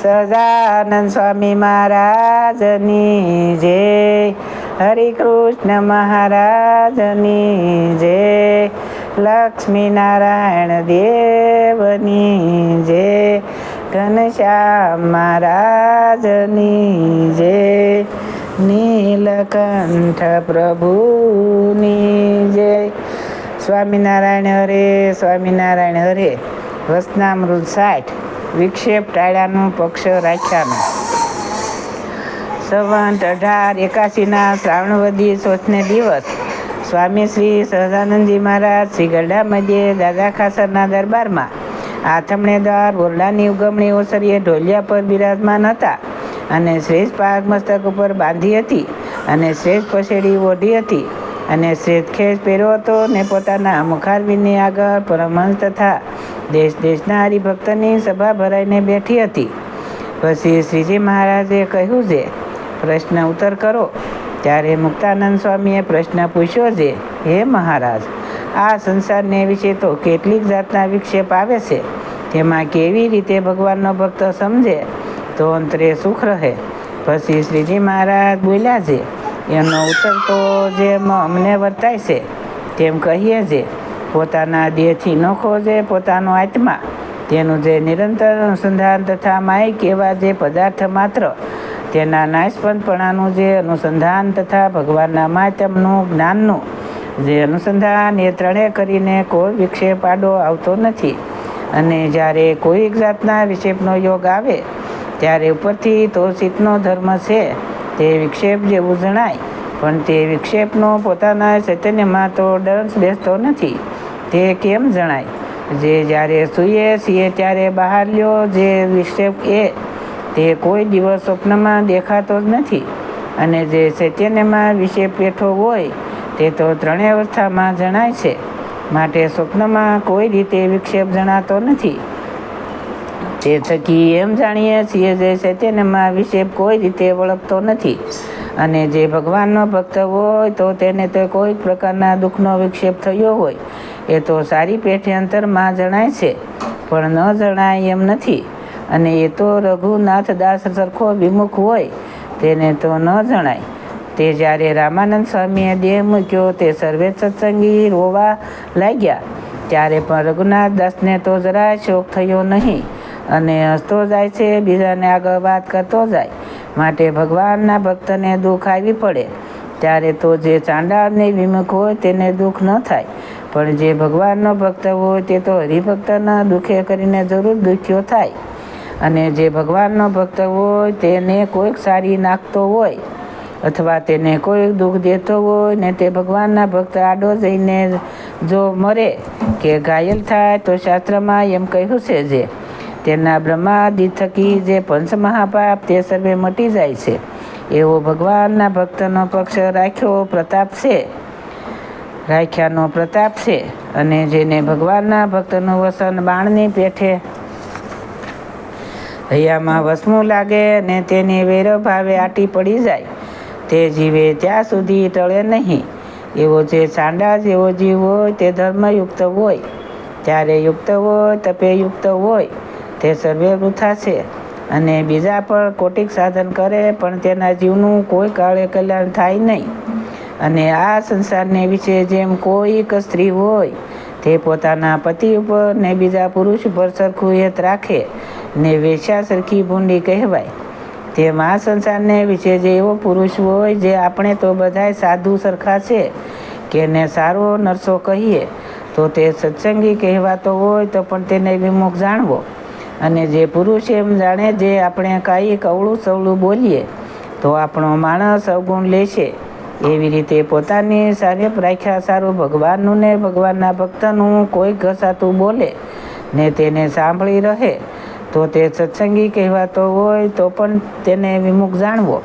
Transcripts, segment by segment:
સહજાનંદ સ્વામી મહારાજની જય, હરિકૃષ્ણ મહારાજની જય, લક્ષ્મીનારાયણ દેવની જય, ઘનશ્યામ મહારાજની જય, નીલકંઠ પ્રભુની જય. સ્વામિનારાયણ હરે, સ્વામિનારાયણ હરે. વચનામૃત 60. વિક્ષેપ ટાળ્યાનું, પક્ષ રાખ્યાનું. સંવંત 1881 શ્રાવણવદી ચોથને દિવસ સ્વામી શ્રી સહજાનંદજી મહારાજ શ્રી ગરડા મધ્યે દાદા ખાસરના દરબારમાં આથમણે દ્વાર ઓરડાની ઉગમણી ઓસરીએ ઢોલિયા પર બિરાજમાન હતા અને શ્રેષ્ઠ પાગ મસ્તક ઉપર બાંધી હતી અને શ્રેષ્ઠ પછેડી ઓઢી હતી અને શ્રેષ્ઠ ખેસ પહેર્યો હતો ને પોતાના મુખારવિંદની આગળ પરમહંસ તથા દેશ દેશના હરિભક્તની સભા ભરાઈને બેઠી હતી. પછી શ્રીજી મહારાજે કહ્યું છે, પ્રશ્ન ઉત્તર કરો. ત્યારે મુક્તાનંદ સ્વામીએ પ્રશ્ન પૂછ્યો છે, હે મહારાજ, આ સંસારને વિશે તો કેટલીક જાતના વિક્ષેપ આવે છે, તેમાં કેવી રીતે ભગવાનનો ભક્ત સમજે તો અંતરે સુખ રહે. પછી શ્રીજી મહારાજ બોલ્યા છે, એનો ઉત્તર તો જેમ અમને વર્તાય છે તેમ કહીએ છે. પોતાના દેહથી ન ખોજે પોતાનો આત્મા, તેનું જે નિરંતર અનુસંધાન તથા માયિક એવા જે પદાર્થ માત્ર તેના નાશપણપણાનું જે અનુસંધાન તથા ભગવાનના માધ્યમનું જ્ઞાનનું જે અનુસંધાન, એ ત્રણે કરીને કોઈ વિક્ષેપ આડો આવતો નથી. અને જ્યારે કોઈક જાતના વિક્ષેપનો યોગ આવે ત્યારે ઉપરથી તો ચિત્તનો ધર્મ છે તે વિક્ષેપ જેવું જણાય, પણ તે વિક્ષેપનો પોતાના ચૈતન્યમાં તો દંશ બેસતો નથી. તે કેમ જણાય? જે જ્યારે સૂઈએ છીએ ત્યારે બહાર લ્યો જે વિક્ષેપ તે કોઈ દિવસ સ્વપ્નમાં દેખાતો જ નથી. અને જે ચૈતન્યમાં વિક્ષેપ બેઠો હોય તે તો ત્રણેય અવસ્થામાં જણાય છે. માટે સ્વપ્નમાં કોઈ રીતે વિક્ષેપ જણાતો નથી. તે થકી એમ જાણીએ છીએ જે ચૈતન્યમાં વિક્ષેપ કોઈ રીતે વળગતો નથી. અને જે ભગવાનનો ભક્ત હોય તો તેને તો કોઈ પ્રકારના દુઃખનો વિક્ષેપ થયો હોય એ તો સારી પેઠે અંતરમાં જણાય છે, પણ ન જણાય એમ નથી. અને એ તો રઘુનાથ દાસ સરખો વિમુખ હોય તેને તો ન જણાય. તે જ્યારે રામાનંદ સ્વામીએ દેહ મૂક્યો તે સર્વે સત્સંગી રોવા લાગ્યા, ત્યારે પણ રઘુનાથ દાસને તો જરાય શોક થયો નહીં અને હસતો જાય છે, બીજાને આગળ વાત કરતો જાય. માટે ભગવાનના ભક્તને દુઃખ આવી પડે ત્યારે તો જે ચાંડાળને વિમુખ હોય તેને દુઃખ ન થાય, પણ જે ભગવાનનો ભક્ત હોય તે તો હરિભક્તના દુઃખે કરીને જરૂર દુખ્યો થાય. અને જે ભગવાનનો ભક્ત હોય તેને કોઈક સારી નાખતો હોય અથવા તેને કોઈક દુઃખ દેતો હોય ને તે ભગવાનના ભક્ત આડો જઈને જો મરે કે ઘાયલ થાય તો શાસ્ત્રમાં એમ કહ્યું છે જે તેના બ્રહ્માદિ થકી જે પંચમહાપાપ તે સર્વે મટી જાય છે. એવો ભગવાનના ભક્તનો પક્ષ રાખ્યાનો પ્રતાપ છે. અને જેને ભગવાનના ભક્તનું વસન બાણની પેઠે હૈયામાં વસમું લાગે અને તેને વૈરવ ભાવે આટી પડી જાય, તે જીવે ત્યાં સુધી ટળે નહીં. એવો જે ચાંડા જેવો જીવ હોય તે ધર્મયુક્ત હોય, ત્યારે યુક્ત હોય, તપે યુક્ત હોય, તે સર્વે વૃથા છે. અને બીજા પણ કોટિક સાધન કરે પણ તેના જીવનું કોઈ કાળે કલ્યાણ થાય નહીં. અને આ સંસારને વિશે જેમ કોઈક સ્ત્રી હોય તે પોતાના પતિ ઉપર ને બીજા પુરુષ ઉપર સરખું હેત રાખે ને વેશ્યા સરખી ભૂંડી કહેવાય, તેમ આ સંસારને વિશે જે એવો પુરુષ હોય જે આપણે તો બધાય સાધુ સરખા છે કે ને સારો નરસો કહીએ તો તે સત્સંગી કહેવાતો હોય તો પણ તેને વિમુખ જાણવો. અને જે પુરુષ એમ જાણે જે આપણે કાંઈ કવળું સવળું બોલીએ તો આપણો માણસ અવગુણ લેશે, એવી રીતે પોતાની સારેપ રાખ્યા સારું ભગવાનનું ને ભગવાનના ભક્તનું કોઈ ઘસાતું બોલે ને તેને સાંભળી રહે તો તે સત્સંગી કહેવાતો હોય તો પણ તેને વિમુખ જાણવો.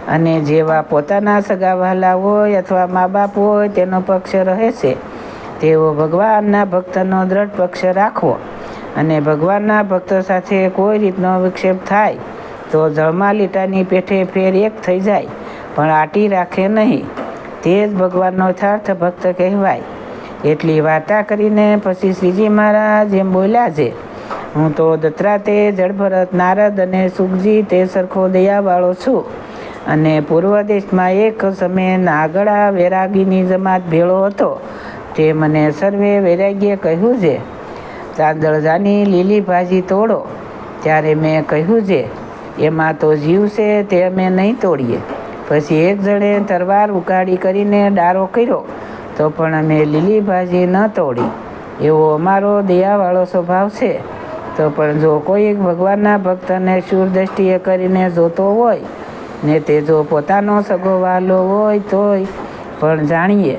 અને જેવા પોતાના સગા વહાલા હોય અથવા મા બાપ હોય તેનો પક્ષ રહે છે તેવો ભગવાનના ભક્તનો દ્રઢ પક્ષ રાખવો. અને ભગવાનના ભક્ત સાથે કોઈ રીતનો વિક્ષેપ થાય તો જળમાં લીટાની પેઠે ફેર એક થઈ જાય, પણ આટી રાખે નહીં. તે જ ભગવાનનો યથાર્થ ભક્ત કહેવાય. એટલી વાર્તા કરીને પછી શ્રીજી મહારાજ એમ બોલ્યા છે, હું તો દત્રાતે, જળભરત, નારદ અને સુખજી તે સરખો દયાવાળો છું. અને પૂર્વ દેશમાં એક સમયે નાગડા વૈરાગીની જમાત ભેળો હતો. તે મને સર્વે વૈરાગ્યે કહ્યું છે, તાંદળજાની લીલી ભાજી તોડો. ત્યારે મેં કહ્યું છે, એમાં તો જીવ છે, તે અમે નહીં તોડીએ. પછી એક જણે તરવાર ઉકાળી કરીને ડારો કર્યો, તો પણ અમે લીલી ભાજી ન તોડી. એવો અમારો દયાવાળો સ્વભાવ છે. તો પણ જો કોઈ ભગવાનના ભક્તને શૂર દ્રષ્ટિએ કરીને જોતો હોય ને તે જો પોતાનો સગો વહાલો હોય તોય પણ જાણીએ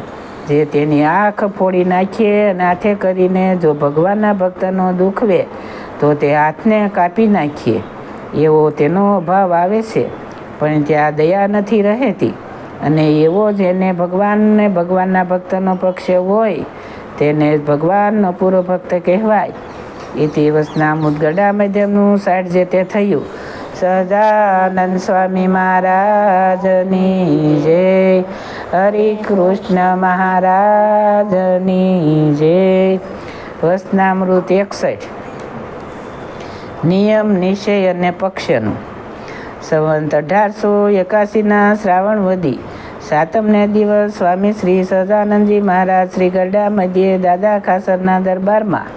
જે તેની આંખ ફોડી નાખીએ અને હાથે કરીને જો ભગવાનના ભક્તનો દુખવે તો તે હાથને કાપી નાખીએ. એવો તેનો અભાવ આવે છે, પણ ત્યાં દયા નથી રહેતી. અને એવો જેને ભગવાનને ભગવાનના ભક્તનો પક્ષ હોય તેને ભગવાન અપૂરો ભક્ત કહેવાય. ઇતિ વસનામુદ્ગડા મધ્યમનું 60 જે તે થયું. સહજાનંદ સ્વામી મહારાજની જય. હરિકૃષ્ણ મહારાજની જય. વસનામૃત 61. નિયમ, નિશ્ચય અને પક્ષનું. સંવંત 1881 શ્રાવણ વદી 7મને દિવસ સ્વામી શ્રી સહજાનંદજી મહારાજ શ્રી ગરડા મધ્યે દાદા ખાસરના દરબારમાં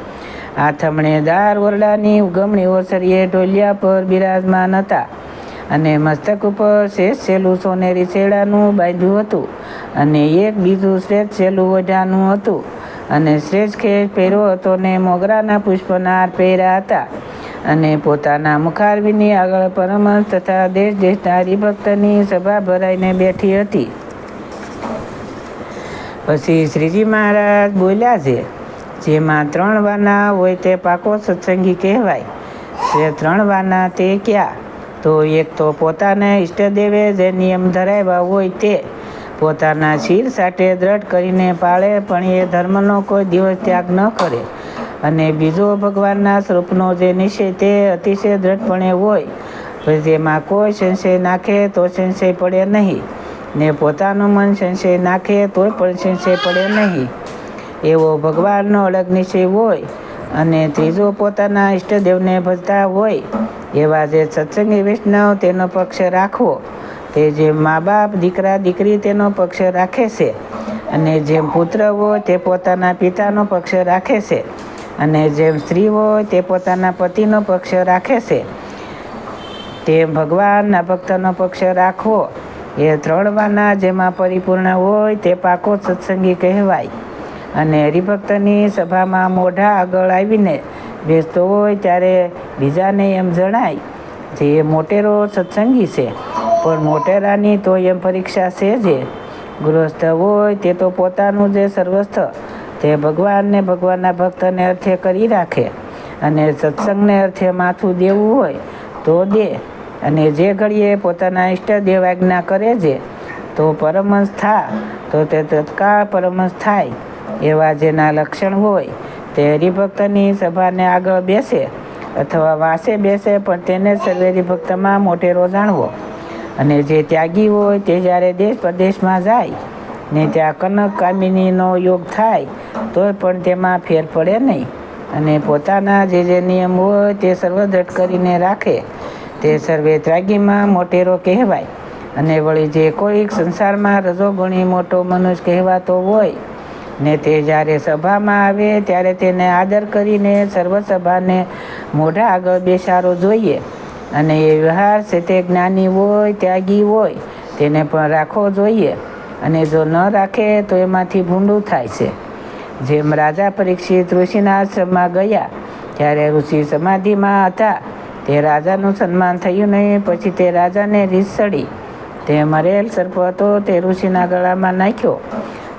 આથમણેદાર ઓરડાની ઉગમણી ઓસરીએ ઢોલિયા પર બિરાજમાન હતા. અને મસ્તક ઉપર શેષ છેલું સોનેરી છેડાનું બાંધ્યું હતું અને એક બીજું શ્રેષ્ઠ છેલું ઓઢાનું હતું અને શ્રેષ્ઠ ખેસ પહેર્યો હતો ને મોગરાના પુષ્પના હાર પહેર્યા હતા. અને પોતાના મુખારવીની આગળ પરમહંસ તથા દેશ દેશના હરિભક્તની સભા ભરાઈને બેઠી હતી. પછી શ્રીજી મહારાજ બોલ્યા છે, જેમાં 3 વાના હોય તે પાકો સત્સંગી કહેવાય. તે 3 વાના તે ક્યાં? તો એક તો પોતાના ઈષ્ટદેવે જે નિયમ ધરાવ્યા હોય તે પોતાના શિર સાથે દ્રઢ કરીને પાળે, પણ એ ધર્મનો કોઈ દિવસ ત્યાગ ન કરે. અને બીજો ભગવાનના સ્વરૂપનો જે નિશ્ચય તે અતિશય દ્રઢપણે હોય, પછી તેમાં કોઈ સંશય નાખે તો સંશય પડે નહીં, ને પોતાનું મન સંશય નાખે તોય પણ સંશય પડે નહીં. એવો ભગવાનનો અડગ નિશ્ચય હોય. અને ત્રીજો પોતાના ઈષ્ટદેવને ભજતા હોય એવા જે સત્સંગી વૈષ્ણવ તેનો પક્ષ રાખવો. તે જેમ મા બાપ, દીકરા દીકરી તેનો પક્ષ રાખે છે, અને જેમ પુત્ર હોય તે પોતાના પિતાનો પક્ષ રાખે છે, અને જેમ સ્ત્રી હોય તે પોતાના પતિનો પક્ષ રાખે છે, તેમ ભગવાનના ભક્તનો પક્ષ રાખવો. એ 3 વાના જેમાં પરિપૂર્ણ હોય તે પાકો સત્સંગી કહેવાય. અને હરિભક્તની સભામાં મોઢા આગળ આવીને બેસતો હોય ત્યારે બીજાને એમ જણાય જે મોટેરો સત્સંગી છે, પણ મોટેરાની તો એમ પરીક્ષા છે. જે ગૃહસ્થ હોય તે તો પોતાનું જે સર્વસ્થ તે ભગવાનને ભગવાનના ભક્તને અર્થે કરી રાખે, અને સત્સંગને અર્થે માથું દેવું હોય તો દે. અને જે ઘડીએ પોતાના ઈષ્ટદેવ આજ્ઞા કરે છે તો પરમહંસ થા તો તે તત્કાળ પરમહંસ થાય. એવા જેના લક્ષણ હોય તે હરિભક્તની સભાને આગળ બેસે અથવા વાસે બેસે, પણ તેને સર્વે હરિભક્તમાં મોટેરો જાણવો. અને જે ત્યાગી હોય તે જ્યારે દેશ પ્રદેશમાં જાય ને ત્યાં કનક કામિનીનો યોગ થાય તોય પણ તેમાં ફેર પડે નહીં. અને પોતાના જે નિયમ હોય તે સર્વદ્રઢ કરીને રાખે તે સર્વે ત્યાગીમાં મોટેરો કહેવાય. અને વળી જે કોઈક સંસારમાં રજોગુણી મોટો મનુષ્ય કહેવાતો હોય ને તે જ્યારે સભામાં આવે ત્યારે તેને આદર કરીને સર્વસભાને મોઢા આગળ બેસાડવો જોઈએ. અને એ વ્યવહાર છે તે જ્ઞાની હોય, ત્યાગી હોય તેને પણ રાખવો જોઈએ. અને જો ન રાખે તો એમાંથી ભૂંડું થાય છે. જેમ રાજા પરીક્ષિત ઋષિના આશ્રમમાં ગયા ત્યારે ઋષિ સમાધિમાં હતા. તે રાજાનું સન્માન થયું નહીં. પછી તે રાજાને રીસ ચડી. તે મરેલ સર્પ હતો તે ઋષિના ગળામાં નાખ્યો.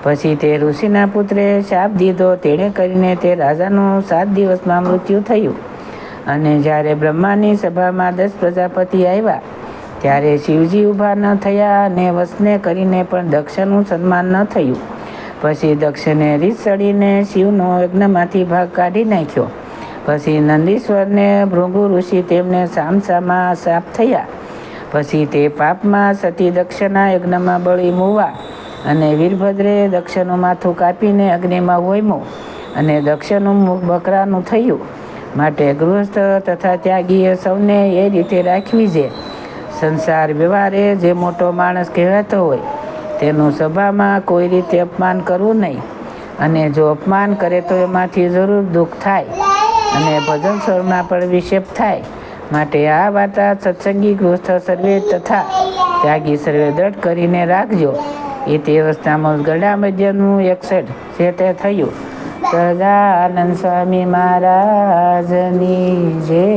પછી તે ઋષિના પુત્રે શાપ દીધો. તેણે કરીને તે રાજાનું 7 દિવસમાં મૃત્યુ થયું. અને જ્યારે બ્રહ્માની સભામાં 10 પ્રજાપતિ આવ્યા ત્યારે શિવજી ઊભા ન થયા, અને વસને કરીને પણ દક્ષનું સન્માન ન થયું. પછી દક્ષને રીસ ચડીને શિવનો યજ્ઞમાંથી ભાગ કાઢી નાખ્યો. પછી નંદીશ્વરને ભૃગુ ઋષિ તેમને સામસામા શાપ થયા. પછી તે પાપમાં સતી દક્ષના યજ્ઞમાં બળી મૂવા, અને વીરભદ્રે દક્ષનું માથું કાપીને અગ્નિમાં હોમ્યું, અને દક્ષનું મુખ બકરાનું થયું. માટે ગૃહસ્થ તથા ત્યાગીએ સૌને એ રીતે રાખવી છે. સંસાર વ્યવહારે જે મોટો માણસ કહેવાતો હોય તેનું સભામાં કોઈ રીતે અપમાન કરવું નહીં, અને જો અપમાન કરે તો એમાંથી જરૂર દુઃખ થાય અને ભજન સ્વરમાં પણ વિક્ષેપ થાય. માટે આ વાર્તા સત્સંગી ગૃહસ્થ સર્વે તથા ત્યાગી સર્વે દ્રઢ કરીને રાખજો. એ તે અવસ્થામાં ગરડા મધ્યનું 61 સેટે થયું. સહજાનંદ સ્વામી મહારાજની જય.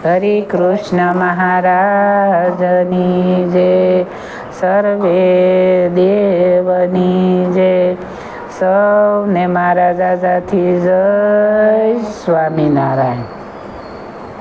હરે કૃષ્ણ મહારાજની જય. સર્વે દેવની જય. સૌને મારા દાદાથી જય સ્વામિનારાયણ.